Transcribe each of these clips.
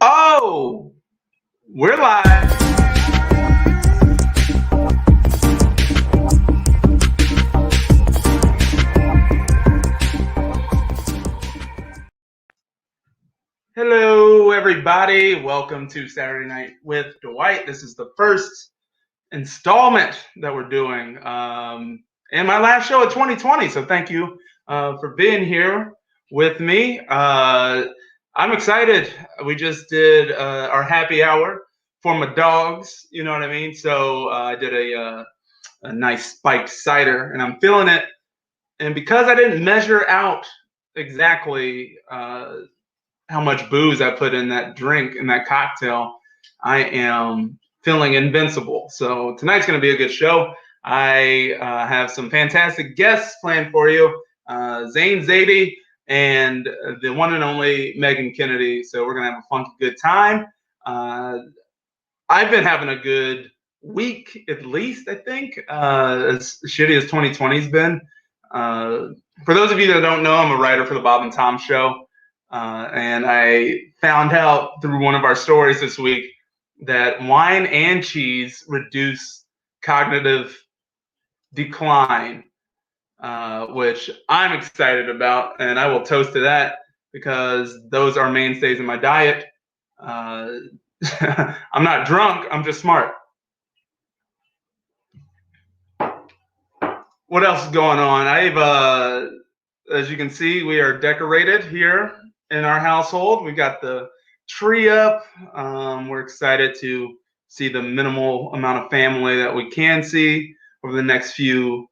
Oh, we're live. Hello, everybody. Welcome to Saturday Night with Dwight. This is the first installment that we're doing, and my last show of 2020. So thank you for being here with me. I'm excited. We just did our happy hour for my dogs. You know what I mean? So I did a nice spiked cider, and I'm feeling it. And because I didn't measure out exactly how much booze I put in that drink, in that cocktail, I am feeling invincible. So tonight's going to be a good show. I have some fantastic guests planned for you. Zain, Zaidi, and the one and only Meghann Kennedy. So we're going to have a funky good time. I've been having a good week, at least, I think, as shitty as 2020's been. For those of you that don't know, I'm a writer for the Bob and Tom Show. And I found out through one of our stories this week that wine and cheese reduce cognitive decline, which I'm excited about, and I will toast to that because those are mainstays in my diet. I'm not drunk, I'm just smart. What else is going on? As you can see, we are decorated here in our household. We got the tree up. We're excited to see the minimal amount of family that we can see over the next few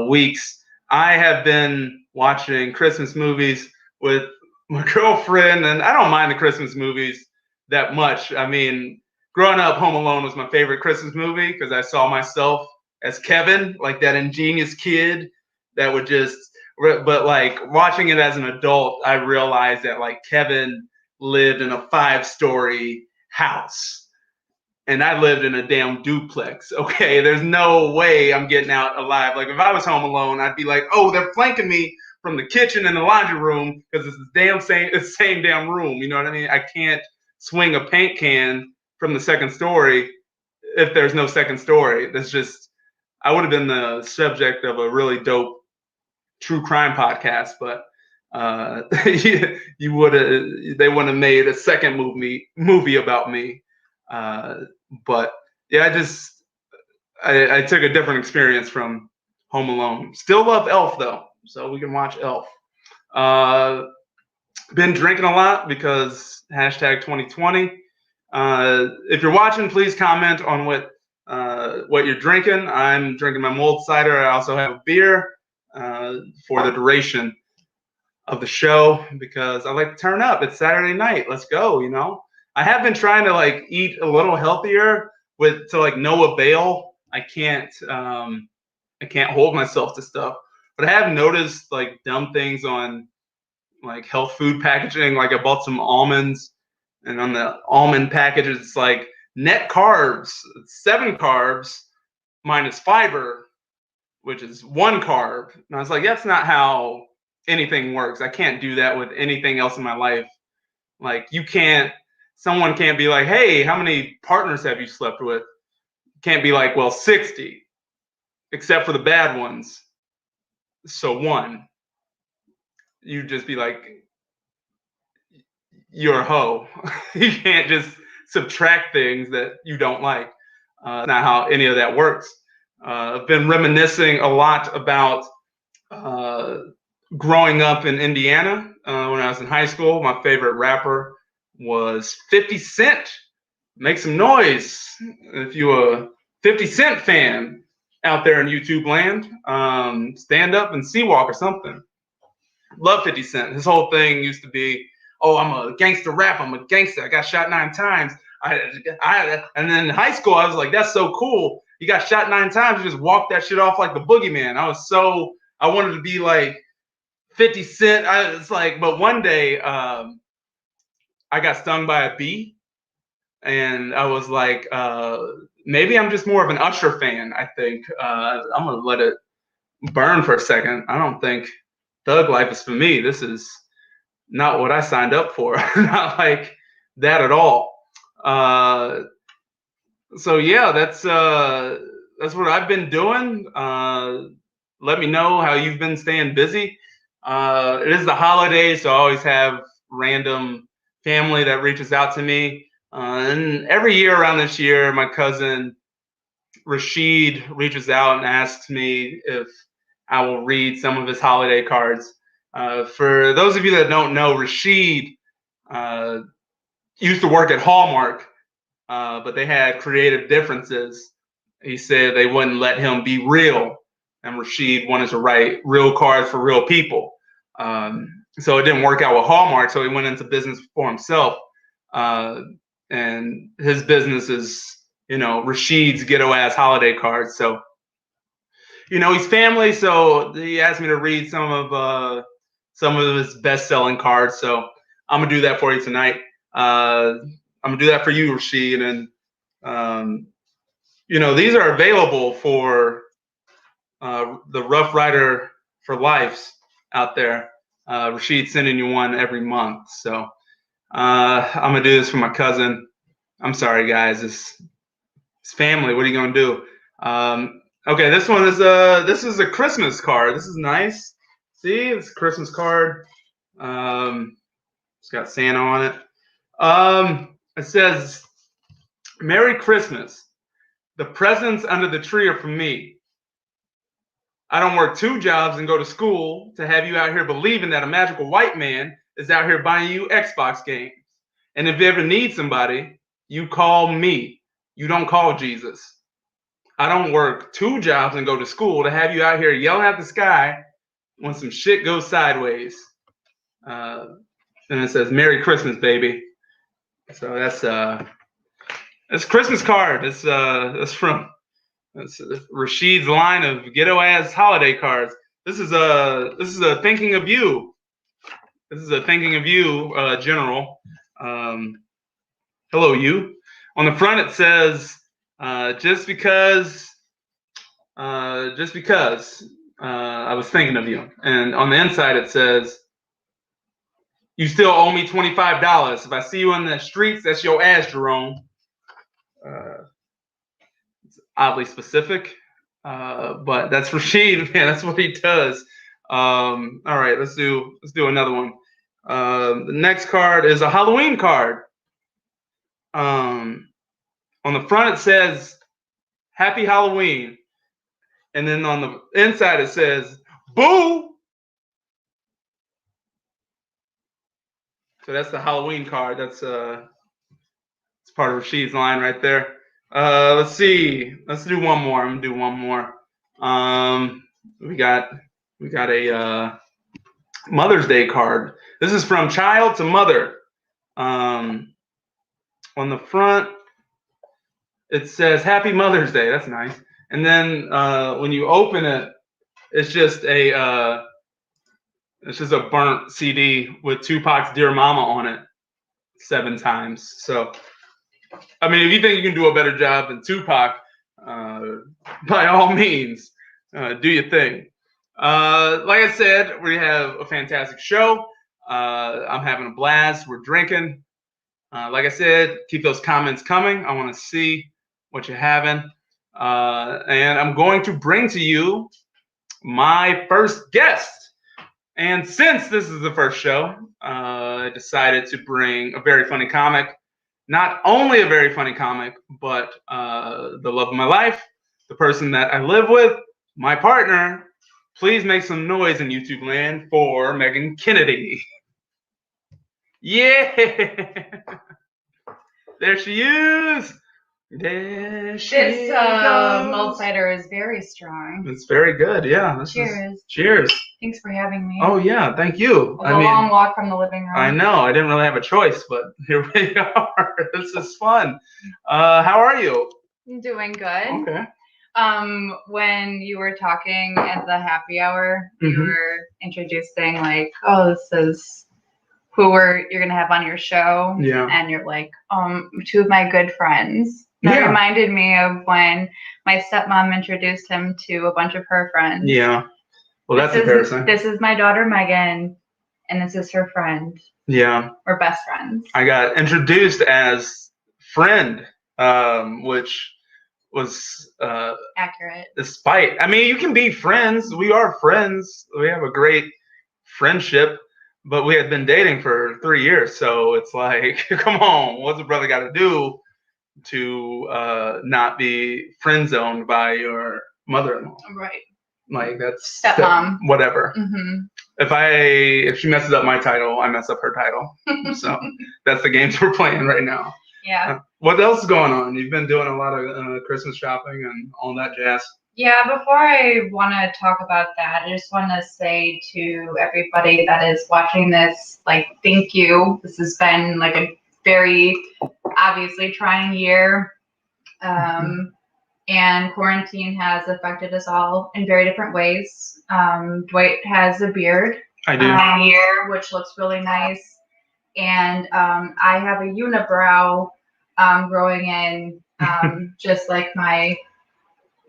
weeks. I have been watching Christmas movies with my girlfriend, and I don't mind the Christmas movies that much. I mean, growing up, Home Alone was my favorite Christmas movie because I saw myself as Kevin, like that ingenious kid that would just, but like watching it as an adult, I realized that like Kevin lived in a 5-story house and I lived in a damn duplex. Okay, there's no way I'm getting out alive. Like if I was home alone, I'd be like, oh, they're flanking me from the kitchen and the laundry room because it's the same damn room. You know what I mean? I can't swing a paint can from the second story if there's no second story. That's just, I would have been the subject of a really dope true crime podcast, but you would have, they wouldn't have made a second movie about me. But yeah, I took a different experience from Home Alone. Still love Elf though, so we can watch Elf. Been drinking a lot because hashtag 2020. If you're watching, please comment on what you're drinking. I'm drinking my mulled cider. I also have a beer for the duration of the show because I like to turn up. It's Saturday night. Let's go, you know. I have been trying to like eat a little healthier to like no avail. I can't hold myself to stuff. But I have noticed like dumb things on like health food packaging. Like I bought some almonds, and on the almond packages it's like net carbs, 7 carbs minus fiber, which is 1 carb. And I was like, that's not how anything works. I can't do that with anything else in my life. Like someone can't be like, hey, how many partners have you slept with? Can't be like, well, 60, except for the bad ones. So 1. You just be like, you're a hoe. You can't just subtract things that you don't like. Not how any of that works. I've been reminiscing a lot about growing up in Indiana. When I was in high school, my favorite rapper was 50 Cent. Make some noise if you're a 50 Cent fan out there in YouTube land. Stand up and sea walk or something. Love 50 Cent. His whole thing used to be, oh, I'm a gangster rap. I'm a gangster. I got shot 9 times. And then in high school, I was like, that's so cool. You got shot 9 times. You just walked that shit off like the boogeyman. I wanted to be like 50 Cent. It's like, but one day I got stung by a bee. And I was like, maybe I'm just more of an Usher fan, I think. I'm going to let it burn for a second. I don't think thug life is for me. This is not what I signed up for. Not like that at all. So yeah, that's what I've been doing. Let me know how you've been staying busy. It is the holidays, so I always have random family that reaches out to me. And every year around this year, my cousin Rashid reaches out and asks me if I will read some of his holiday cards. For those of you that don't know, Rashid uh, used to work at Hallmark, but they had creative differences. He said they wouldn't let him be real, and Rashid wanted to write real cards for real people. So it didn't work out with Hallmark, so he went into business for himself. Uh, and his business is, Rashid's ghetto ass holiday cards. So, he's family, so he asked me to read some of his best selling cards. So I'm gonna do that for you tonight. I'm gonna do that for you, Rashid, and these are available for the Rough Rider for Lives out there. Rashid's sending you one every month. So I'm gonna do this for my cousin. I'm sorry, guys. It's family. What are you gonna do? Okay, this is a Christmas card. This is nice. See, it's a Christmas card. It's got Santa on it. It says, "Merry Christmas. The presents under the tree are for me. I don't work 2 jobs and go to school to have you out here believing that a magical white man is out here buying you Xbox games. And if you ever need somebody, you call me. You don't call Jesus. I don't work 2 jobs and go to school to have you out here yelling at the sky when some shit goes sideways." And it says, "Merry Christmas, baby." So that's Christmas card. That's from Rashid's line of ghetto ass holiday cards. This is a thinking of you. This is a thinking of you, General. Hello, you. On the front it says, just because I was thinking of you. And on the inside it says, "You still owe me $25. If I see you in the streets, that's your ass, Jerome." It's oddly specific, but that's Rashid, man. That's what he does. All right, let's do another one. The next card is a Halloween card. On the front it says, "Happy Halloween," and then on the inside it says, "Boo." So that's the Halloween card. That's it's part of Rashid's line right there. Let's see. Let's do one more. I'm gonna do one more. We got a Mother's Day card. This is from child to mother. On the front, it says "Happy Mother's Day." That's nice. And then when you open it, it's just a burnt CD with Tupac's "Dear Mama" on it 7 times. So, I mean, if you think you can do a better job than Tupac, by all means, do your thing. Like I said, we have a fantastic show. I'm having a blast. We're drinking. Like I said, keep those comments coming. I want to see what you're having. And I'm going to bring to you my first guest. And since this is the first show, I decided to bring a very funny comic. Not only a very funny comic, but the love of my life, the person that I live with, my partner. Please make some noise in YouTube land for Meghann Kennedy. Yeah! There she is! There she This goes. mulled cider is very strong. It's very good, yeah. Cheers. Thanks for having me. Oh, yeah, thank you. A long walk from the living room. I know, I didn't really have a choice, but here we are. This is fun. How are you? I'm doing good. Okay. When you were talking at the happy hour, you were introducing like, oh, this is who you're gonna have on your show. Yeah. And you're like, 2 of my good friends. That reminded me of when my stepmom introduced him to a bunch of her friends. Yeah. Well, that's embarrassing. This is my daughter Meghann, and this is her friend Yeah. We're best friends. I got introduced as friend, which was accurate. Despite, I mean, you can be friends. We are friends. We have a great friendship, but we had been dating for 3 years, so it's like, come on, what's a brother got to do to not be friend zoned by your mother-in-law? Right. Like that's stepmom. Whatever. Mm-hmm. If she messes up my title, I mess up her title. So that's the games we're playing right now. Yeah. What else is going on? You've been doing a lot of Christmas shopping and all that jazz. Yeah, before I want to talk about that, I just want to say to everybody that is watching this, like, thank you. This has been like a very obviously trying year. And quarantine has affected us all in very different ways. Dwight has a beard. I do. Here, which looks really nice. And I have a unibrow growing in, just like my,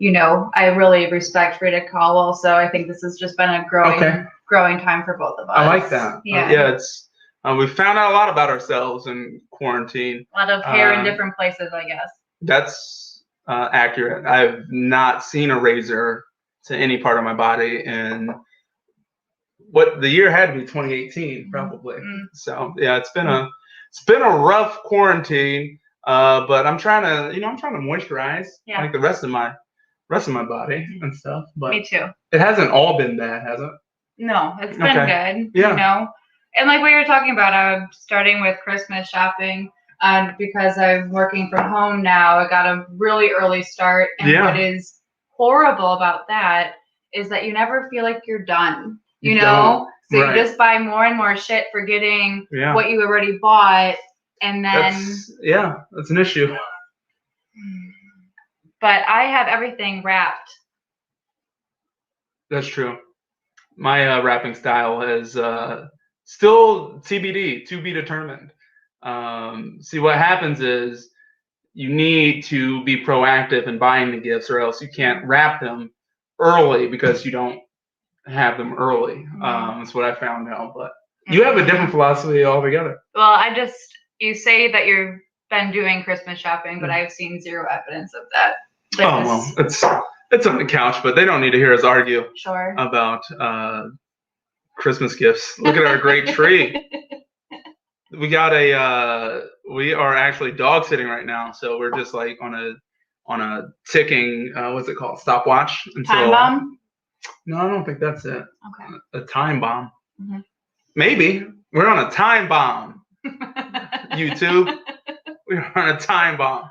I really respect Frida Kahlo. So I think this has just been a growing time for both of us. I like that. Yeah. It's we found out a lot about ourselves in quarantine. A lot of hair in different places, I guess. That's accurate. I've not seen a razor to any part of my body, and what the year had to be 2018 probably. Mm-hmm. So yeah, it's been a rough quarantine, but I'm trying to moisturize like the rest of my body and stuff. But me too. It hasn't all been bad, has it? No, it's been good. Yeah. And like we were talking about, I'm starting with Christmas shopping. Because I'm working from home now, I got a really early start. And what is horrible about that is that you never feel like you're done. You know? So you just buy more and more shit, forgetting what you already bought. And then that's an issue. But I have everything wrapped. That's true. My wrapping style is still TBD, to be determined. See, what happens is you need to be proactive in buying the gifts, or else you can't wrap them early because you don't have them early. That's what I found out. But you have a different philosophy altogether. Well, you say that you've been doing Christmas shopping, but I've seen zero evidence of that. It's on the couch, but they don't need to hear us argue about Christmas gifts. Look at our great tree. We are actually dog sitting right now, so we're just like on a ticking what's it called, stopwatch until time bomb. No, I don't think that's it. Okay. A time bomb. Mm-hmm. Maybe we're on a time bomb. YouTube, we're on a time bomb.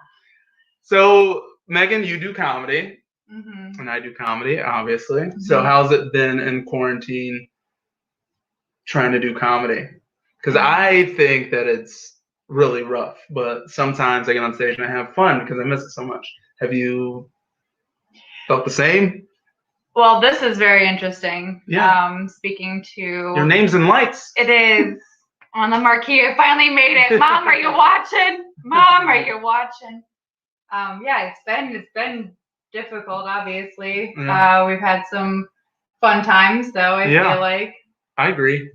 So Meghann, you do comedy, and I do comedy, obviously. Mm-hmm. So how's it been in quarantine trying to do comedy? Because I think that it's really rough, but sometimes I get on stage and I have fun because I miss it so much. Have you felt the same? Well, this is very interesting. Yeah. Speaking to your name's in lights. It is on the marquee. I finally made it. Mom, are you watching? Mom, are you watching? It's been difficult. Obviously, we've had some fun times, though. I feel like. I agree.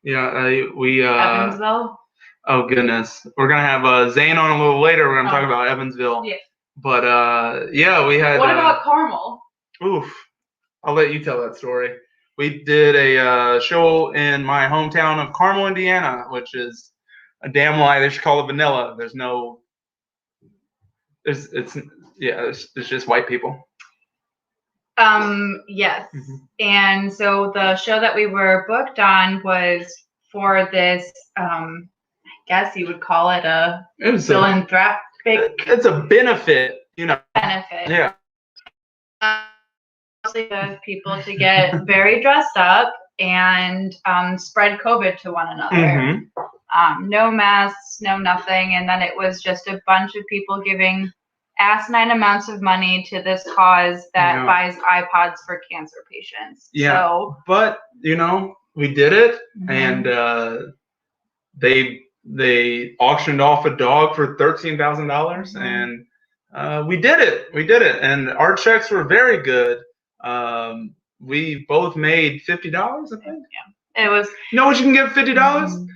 Yeah, we Evansville. Oh goodness, we're gonna have Zain on a little later. We're gonna talk about Evansville. Yeah. But we had. What about Carmel? Oof, I'll let you tell that story. We did a show in my hometown of Carmel, Indiana, which is a damn lie. They should call it vanilla. There's no. It's just white people. Yes. Mm-hmm. And so the show that we were booked on was for this, I guess you would call it a philanthropic. It's a benefit, Benefit. Yeah. Those people to get very dressed up and spread COVID to one another. Mm-hmm. No masks, no nothing. And then it was just a bunch of people giving asinine amounts of money to this cause that buys iPods for cancer patients. Yeah. So, but we did it, and they auctioned off a dog for $13,000, and we did it, and our checks were very good. We both made $50, I think. Yeah. It was. You know what you can get $50?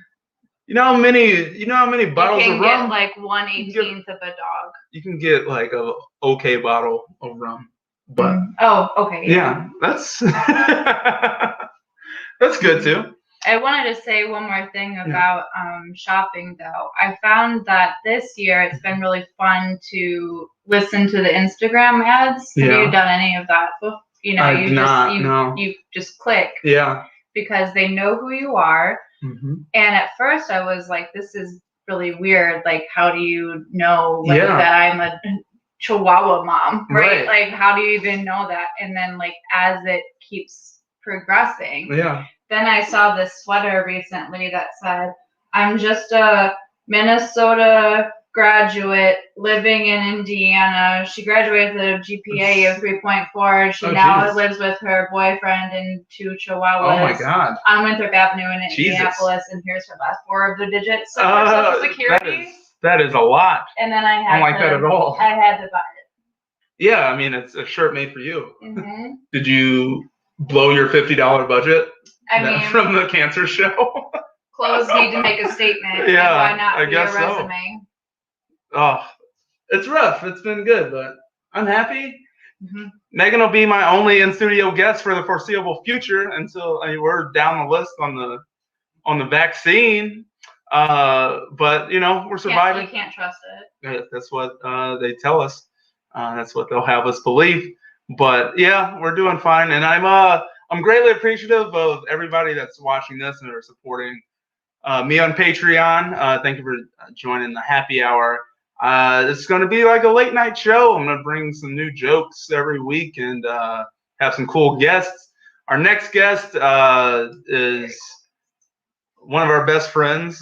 You know how many bottles you of can get rum? like 1/18 of a dog. You can get like a okay bottle of rum. But oh, okay. Yeah, that's that's good too. I wanted to say one more thing about shopping though. I found that this year it's been really fun to listen to the Instagram ads. Have you done any of that? You know, you just click. Yeah. Because they know who you are. Mm-hmm. And at first I was like, this is really weird. Like, how do you know that I'm a Chihuahua mom, right? Like, how do you even know that? And then like as it keeps progressing, then I saw this sweater recently that said, I'm just a Minnesota graduate living in Indiana. She graduated with a GPA of 3.4. She now lives with her boyfriend and 2 chihuahuas. Oh my God. On Winthrop Avenue in Indianapolis, and here's her last 4 of the digits of her Social Security. That is a lot. And then I don't like that at all. I had to buy it. Yeah, I mean it's a shirt made for you. Mm-hmm. Did you blow your $50 budget? From the cancer show. Clothes need to make a statement. Yeah, why not be a resume? Oh, it's rough. It's been good, but I'm happy. Mm-hmm. Meghann will be my only in-studio guest for the foreseeable future until we're down the list on the vaccine. But you know, we're surviving. You can't trust it. That's what they tell us. That's what they'll have us believe. But yeah, we're doing fine, and I'm greatly appreciative of everybody that's watching this and are supporting me on Patreon. Thank you for joining the happy hour. It's going to be like a late night show. I'm going to bring some new jokes every week and have some cool guests. Our next guest is one of our best friends.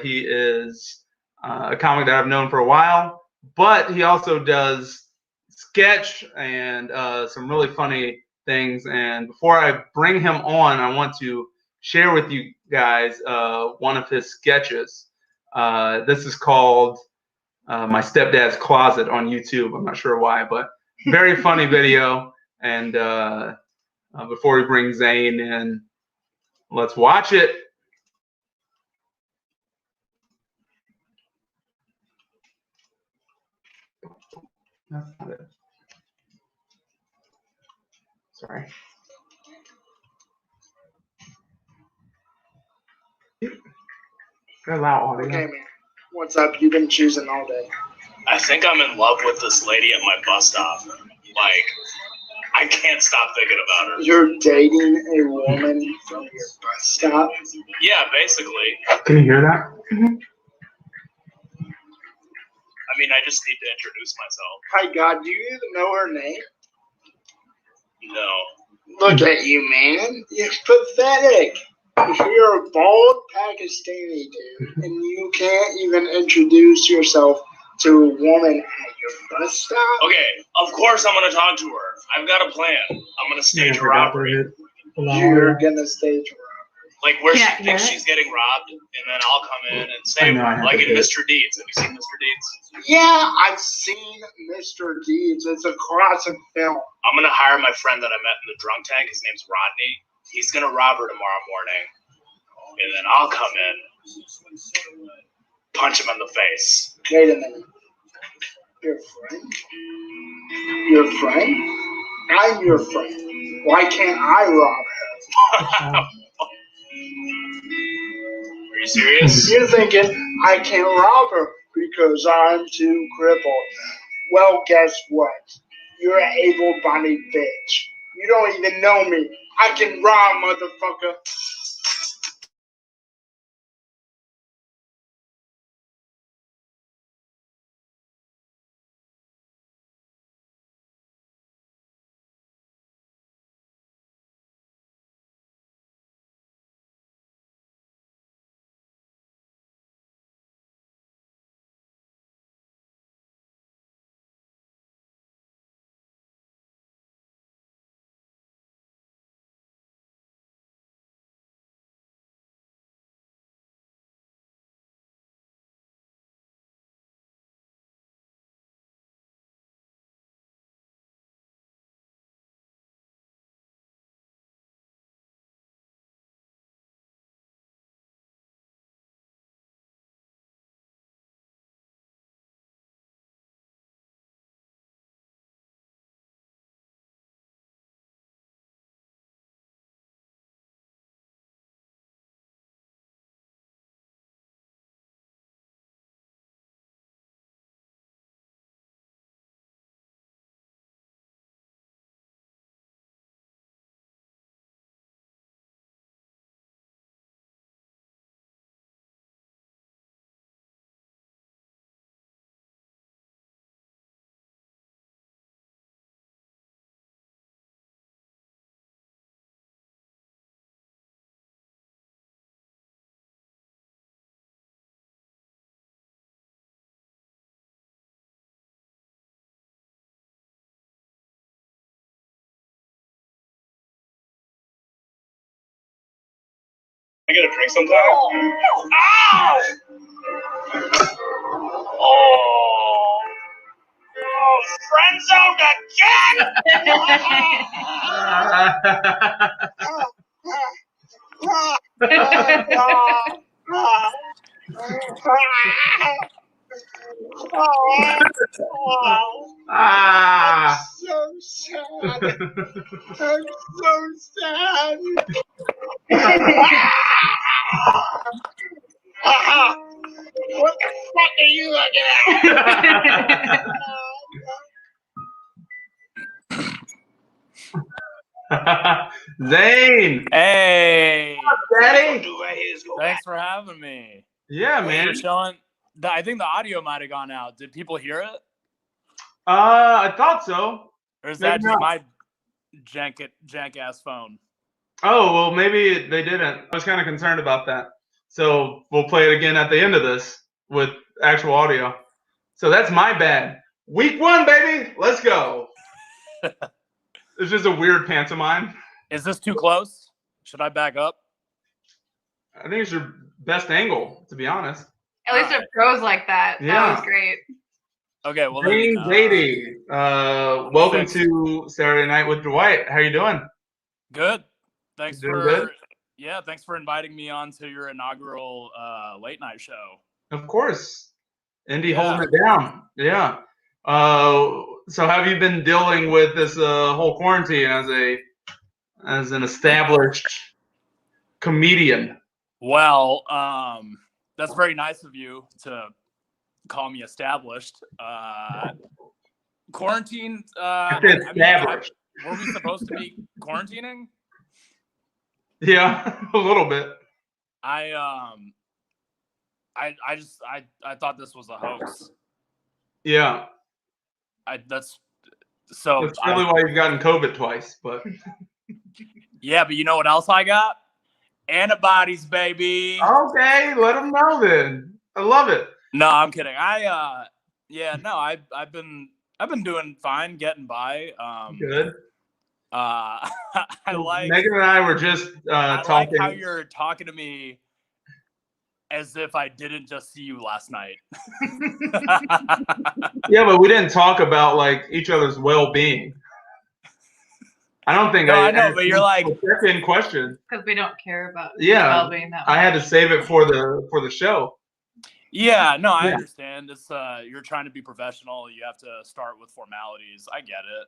He is a comic that I've known for a while, but he also does sketch and some really funny things. And before I bring him on, I want to share with you guys one of his sketches. This is called My Stepdad's Closet on YouTube. I'm not sure why, but very funny video. And before we bring Zain in, let's watch it. That's not it. Sorry. Okay, man. What's up? You've been choosing all day. I think I'm in love with this lady at my bus stop. Like, I can't stop thinking about her. You're dating a woman from your bus stop? Yeah, basically. Can you hear that? Mm-hmm. I mean, I just need to introduce myself. Hi, God, do you even know her name? No. Look at you, man. You're pathetic. You're a bald Pakistani dude, and you can't even introduce yourself to a woman at your bus stop? Okay, of course I'm going to talk to her. I've got a plan. I'm going to stage a robbery. You're going to stage a robbery. Like where she thinks she's getting robbed, and then I'll come in and save her. Like in Mr. Deeds. Have you seen Mr. Deeds? Yeah, I've seen Mr. Deeds. It's a classic film. I'm going to hire my friend that I met in the drunk tank. His name's Rodney. He's going to rob her tomorrow morning. And then I'll come in, punch him in the face. Wait a minute. Your friend? Your friend? I'm your friend. Why can't I rob her? Are you serious? You're thinking I can't rob her because I'm too crippled. Well, guess what? You're an able-bodied bitch. You don't even know me. I can rob, motherfucker. I get a drink sometime? Ow! Oh, friend zoned Ah. I'm so sad. I'm so sad. What the fuck are you looking at? Zain. Hey, Daddy. thanks for having me. Yeah, man. You're showing. I think the audio might have gone out. Did people hear it, I thought so. or is Maybe that just not. my jank ass phone? Oh, well, maybe they didn't. I was kind of concerned about that. So we'll play it again at the end of this with actual audio. So that's my bad. Week 1, baby. Let's go. It's just a weird pantomime. Is this too close? Should I back up? I think it's your best angle, to be honest. At least it goes like that. Yeah. That was great. Okay, well Zain, then. Zaidi, welcome to Saturday Night with Dwight. How you doing? Good. Thanks Doing for. good? Yeah, thanks for inviting me on to your inaugural late night show. Of course. Indy Yeah. holding it down. Yeah. So have you been dealing with this whole quarantine as an established comedian? Well, that's very nice of you to call me established. Quarantine. Established. Were we supposed to be quarantining? Yeah, a little bit. I thought this was a hoax. Yeah. That's probably why you've gotten COVID twice, but yeah, but you know what else I got? Antibodies, baby. okay, let them know then. I love it. No, I'm kidding. I've been doing fine, getting by. Good. I like Meghann and I were just I talking. like how you're talking to me as if I didn't just see you last night. Yeah, but we didn't talk about like each other's well-being. I don't think I know, but you're like check-in question Because we don't care about well-being that much. I had to save it for the show. Yeah, no, I understand. It's you're trying to be professional. You have to start with formalities. I get it.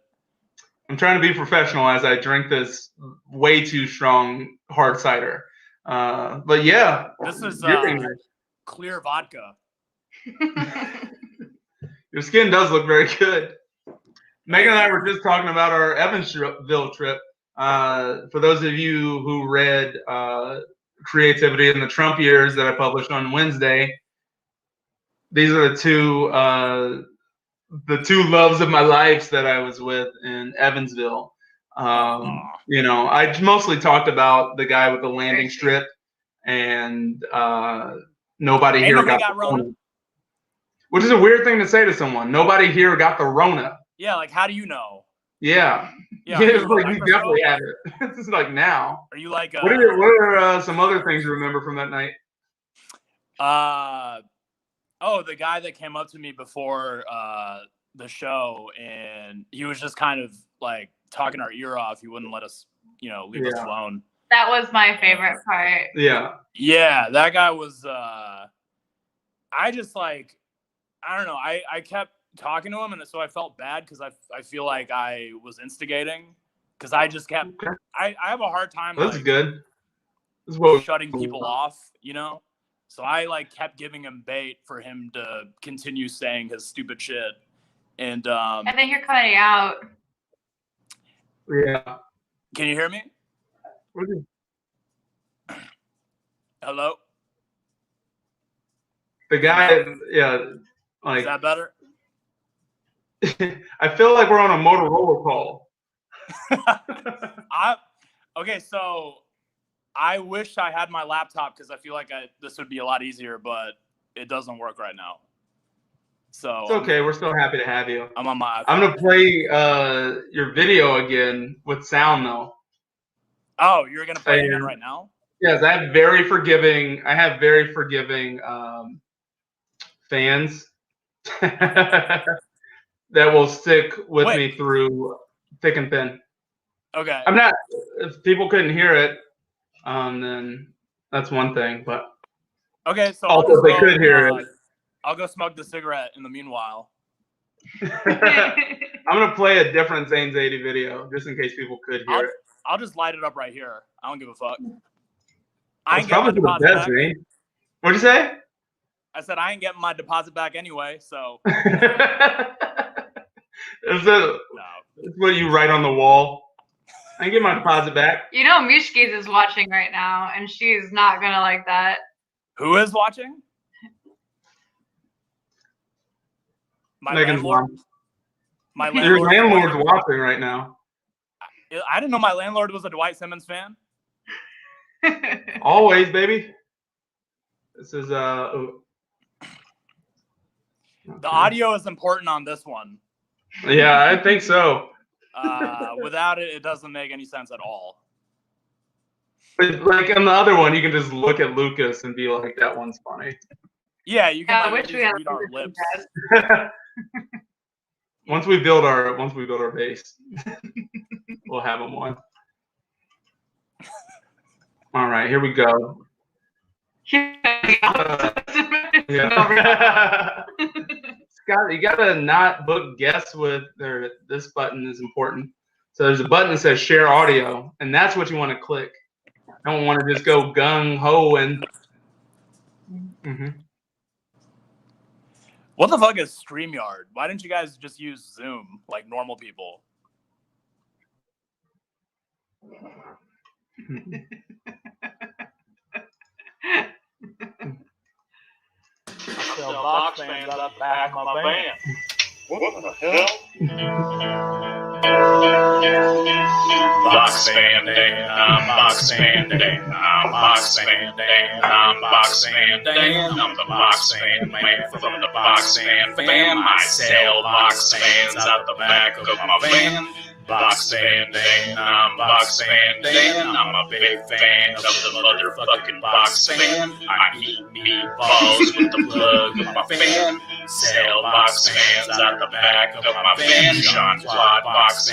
I'm trying to be professional as I drink this way too strong hard cider. But yeah, this is clear vodka. Your skin does look very good. Meghann and I were just talking about our Evansville trip. For those of you who read Creativity in the Trump Years that I published on Wednesday, these are the two loves of my life that I was with in Evansville. You know, I mostly talked about the guy with the landing strip, and nobody here got the Rona. Which is a weird thing to say to someone. Nobody here got the Rona. Yeah, like how do you know? Yeah. It's like you definitely had it. It's like now. Are you like what are some other things you remember from that night? The guy that came up to me before the show, and he was just kind of like talking our ear off. He wouldn't let us, leave us alone. That was my favorite part. Yeah. Yeah, that guy was I just like, I don't know. I kept talking to him, and so I felt bad because I feel like I was instigating because I just kept I have a hard time. That's like, good. This is shutting people off, So I like kept giving him bait for him to continue saying his stupid shit. And I think you're cutting out. Yeah. Can you hear me? Hello? The guy, like, is that better? I feel like we're on a Motorola call. Okay, so I wish I had my laptop because I feel like this would be a lot easier, but it doesn't work right now. So it's okay. We're still happy to have you. I'm on my iPhone. I'm gonna play your video again with sound though. Oh, you're gonna play it again right now? Yes, I have very forgiving. I have very forgiving fans that will stick with me through thick and thin. Okay. I'm not. If people couldn't hear it, then that's one thing. But okay, so also if they could hear it. I'll go smoke the cigarette in the meanwhile. I'm gonna play a different Zain Zaidi video just in case people could hear it. I'll just light it up right here. I don't give a fuck. I ain't getting my deposit back. Zain. What'd you say? I said I ain't getting my deposit back anyway, so. Is what you write on the wall? I ain't getting my deposit back. You know, Mishkis is watching right now, and she's not gonna like that. Who is watching? My Megan's landlord. mom. My Your landlord's watching right now. I didn't know my landlord was a Dwight Simmons fan. Always, baby. This is The audio is important on this one. Yeah, I think so. Without it, it doesn't make any sense at all. But like on the other one, you can just look at Lucas and be like, "That one's funny." Yeah, you can. I wish we had read our lips. Once we build our base, we'll have them on. All right, here we go. Yeah. Scott, you gotta not book guests with this button is important. So there's a button that says share audio, and that's what you want to click. I don't want to just go gung ho and. What the fuck is StreamYard? Why didn't you guys just use Zoom like normal people? So box fans up the back of my van. What the hell? Box fan Dan, I'm box fan Dan, I'm box fan Dan, I'm box fan Dan, I'm the box fan man from the box fan fam. I sell box fans out the back of my van. Box fan Dan, I'm box fan Dan, I'm a big fan of the motherfucking box fan. I eat meatballs with the plug of my fan. Sell box fans out the back of my van. Jean-Claude box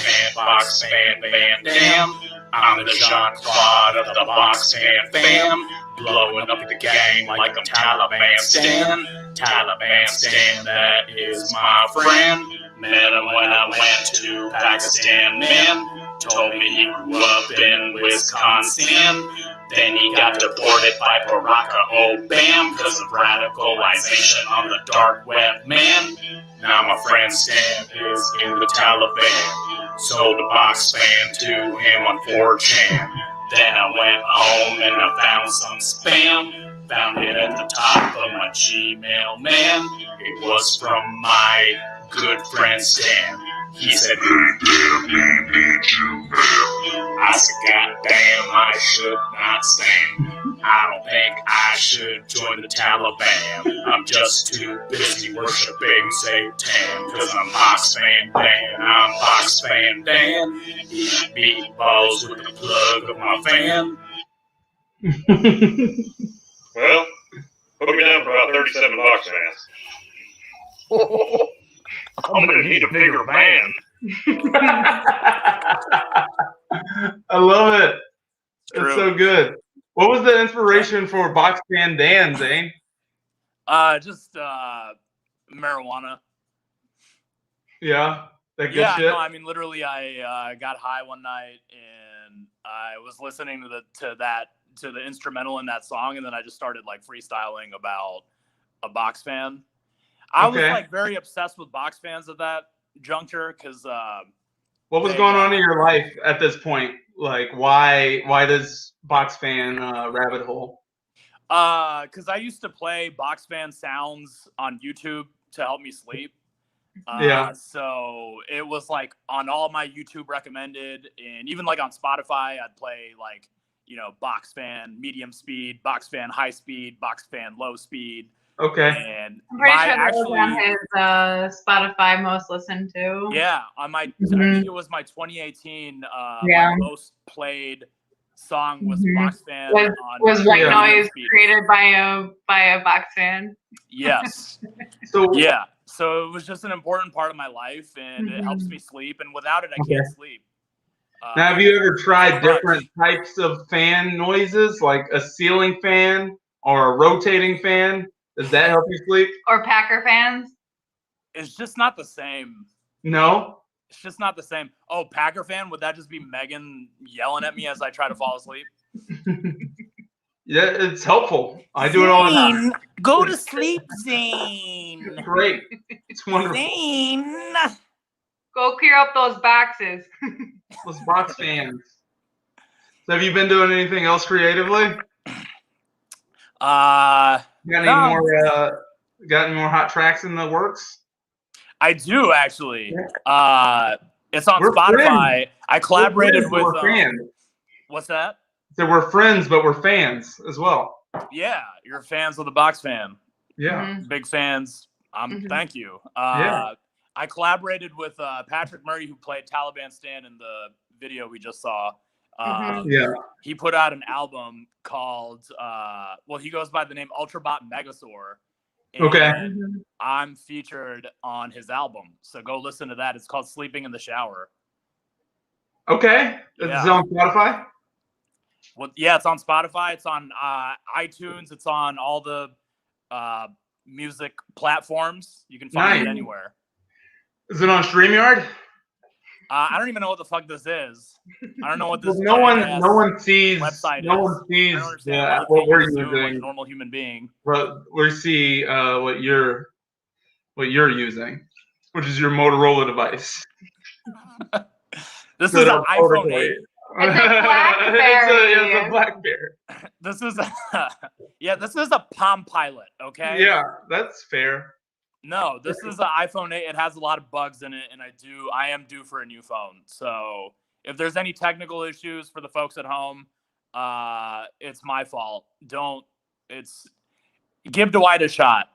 fan Van Dam. I'm the Jean-Claude of the box fan fam. Blowing up the gang like I'm Taliban Stan. Taliban Stan, that is my friend. Met him when I went to Pakistan, man. Told me he grew up in Wisconsin. Then he got deported by Barack Obama because of radicalization on the dark web, man. Now my friend Stan is in the Taliban. Sold a box fan to him on 4chan. Then I went home and I found some spam. Found it at the top of my Gmail, man. It was from my good friend Stan. He said, "Hey, damn, we need you, man." I said, "God damn, I should not stand. I don't think I should join the Taliban. I'm just too busy worshiping Satan, cause I'm Box Fan Dan. I'm Box Fan Dan. Eat meatballs with the plug of my fan." Well, put me down for about 37 box fans. I'm gonna need a bigger van. I love it. True. It's so good. What was the inspiration for Box Fan Dan, Zain? Just marijuana. Yeah, that good Yeah, shit. no, I mean literally, I got high one night and I was listening to the instrumental in that song, and then I just started like freestyling about a box fan. I was like very obsessed with box fans at that juncture because what was going on in your life at this point? Like, why this box fan rabbit hole? Because I used to play box fan sounds on YouTube to help me sleep. So it was like on all my YouTube recommended, and even like on Spotify, I'd play like, you know, box fan medium speed, box fan high speed, box fan low speed. Okay. I'm And pretty sure that was on his Spotify most listened to. Yeah, on my I think it was my 2018 my most played song was Mhm. Box Fan Was on white Yeah. noise created by a box fan? Yes. So Yeah. So it was just an important part of my life, and it helps Mhm. me sleep. And without it, I Okay. can't sleep. now, have you ever tried crutch. different types of fan noises, like a ceiling fan or a rotating fan? Does that help you sleep? Or Packer fans? It's just not the same. No. It's just not the same. Oh, Packer fan? Would that just be Meghann yelling at me as I try to fall asleep? Yeah, it's helpful. I do it all the time. Zain, go to sleep, Zain. Great. It's wonderful. Zain. Go clear up those boxes. Those box fans. So have you been doing anything else creatively? Got any No. more? Got any more hot tracks in the works? I do actually. It's on We're Spotify. friends. I collaborated with. We're fans. What's that? So we're friends, but we're fans as well. Yeah, you're fans of the Box Fan. Yeah. Mhm. Big fans. Mhm. Thank you. Yeah. I collaborated with Patrick Murray, who played Taliban Stan in the video we just saw. Mhm. Yeah. He put out an album called, he goes by the name Ultrabot Megasaur. And Okay. Mhm. I'm featured on his album. So go listen to that. It's called Sleeping in the Shower. Okay. Is Yeah. it on Spotify? Well, yeah, it's on Spotify. It's on iTunes. It's on all the music platforms. You can find Nice. it anywhere. Is it on StreamYard? I don't even know what the fuck this is. I don't know what this. No one sees. website No is. one sees I don't understand why you what can't we're use Zoom like a using. normal human being. But we see what you're using, which is your Motorola device. This So is an that's iPhone totally- 8. It's a BlackBerry. It's a BlackBerry. This is this is a Palm Pilot. Okay. Yeah, that's fair. No, this is an iPhone 8. It has a lot of bugs in it, and I am due for a new phone. So if there's any technical issues for the folks at home, it's my fault. Give Dwight a shot.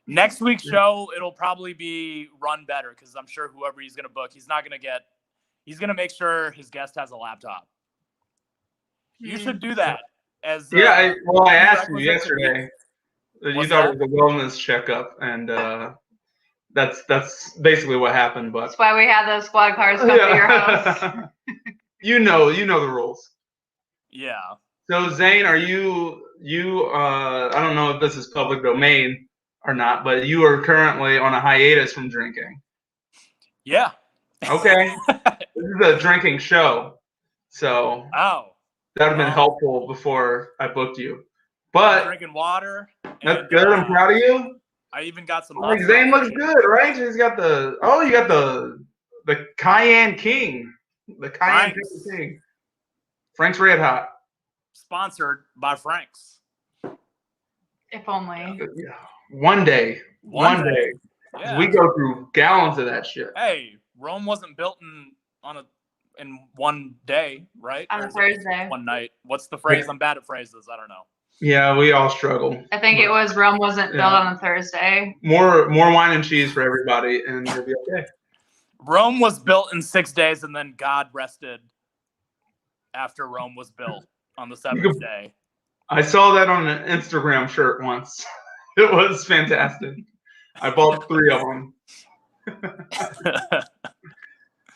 Next week's show, it'll probably be run better because I'm sure whoever he's gonna book, he's gonna make sure his guest has a laptop. You should do that. As I asked you prerequisite to yesterday. You What's thought that? it was a wellness checkup, and that's basically what happened. But That's why we had those squad cars come to your house. you know the rules. Yeah. So Zain, are you? I don't know if this is public domain or not, but you are currently on a hiatus from drinking. Yeah. Okay. This is a drinking show, so Oh. that would have been Well, helpful before I booked you. I'm But drinking water. that's and, good. I'm proud of you. I even got some. Like hot Zain sauce. looks good, right? He's got you got the Cayenne King, the Cayenne Frank's. King, Frank's Red Hot. Sponsored by Frank's. If only. One day. Yeah. We go through gallons of that shit. Hey, Rome wasn't built in one day, right? On Or a is it Thursday. one night. What's the phrase? I'm bad at phrases. I don't know. Yeah, we all struggle. I think it was Rome wasn't built on a Thursday. More wine and cheese for everybody, and we'll be okay. Rome was built in 6 days, and then God rested after Rome was built on the seventh day. I saw that on an Instagram shirt once. It was fantastic. I bought 3 of them.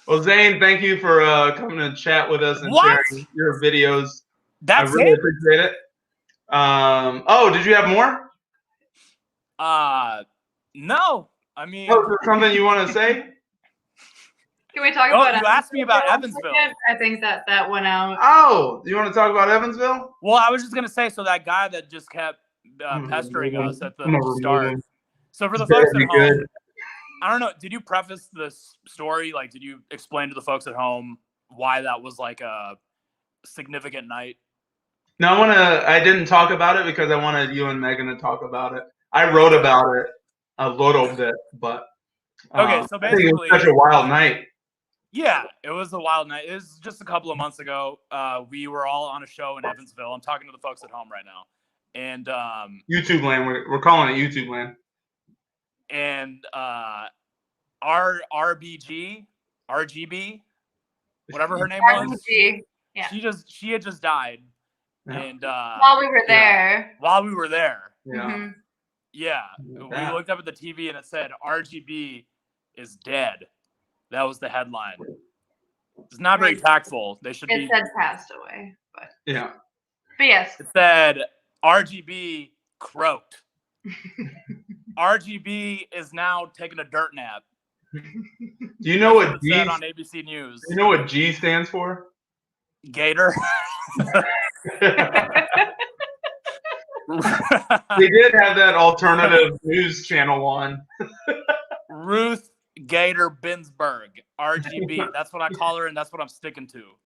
Well, Zain, thank you for coming and chat with us and sharing your videos. That's I really it? appreciate it. Did you have more? No. I mean, Is there something you want to say? Can we talk about you asked me about Evansville. I think that went out. Oh, you want to talk about Evansville? Well, I was just going to say, so that guy that just kept pestering us at the start. So for the folks at home, I don't know, did you preface this story? Like, did you explain to the folks at home why that was like a significant night? No, I didn't talk about it because I wanted you and Meghann to talk about it. I wrote about it a little bit, but okay, so basically, I think it was such a wild night. Yeah, it was a wild night. It was just a couple of months ago. We were all on a show in Evansville. I'm talking to the folks at home right now. And YouTube land, we're calling it YouTube land. And RGB, whatever her name was. RBG. Yeah. She had just died, Yeah. and While we were there. while we were there, Yeah. Mhm. yeah, Yeah. we looked up at the TV and it said RGB is dead. That was the headline. It's not very tactful. They should be. It said passed away, but Yeah. yes. It said RGB croaked. RGB is now taking a dirt nap. Do you know That's what it G? said on ABC News. You know what G stands for? Gator. They did have that alternative news channel on. Ruth Gator Binsberg, RGB. That's what I call her, and that's what I'm sticking to.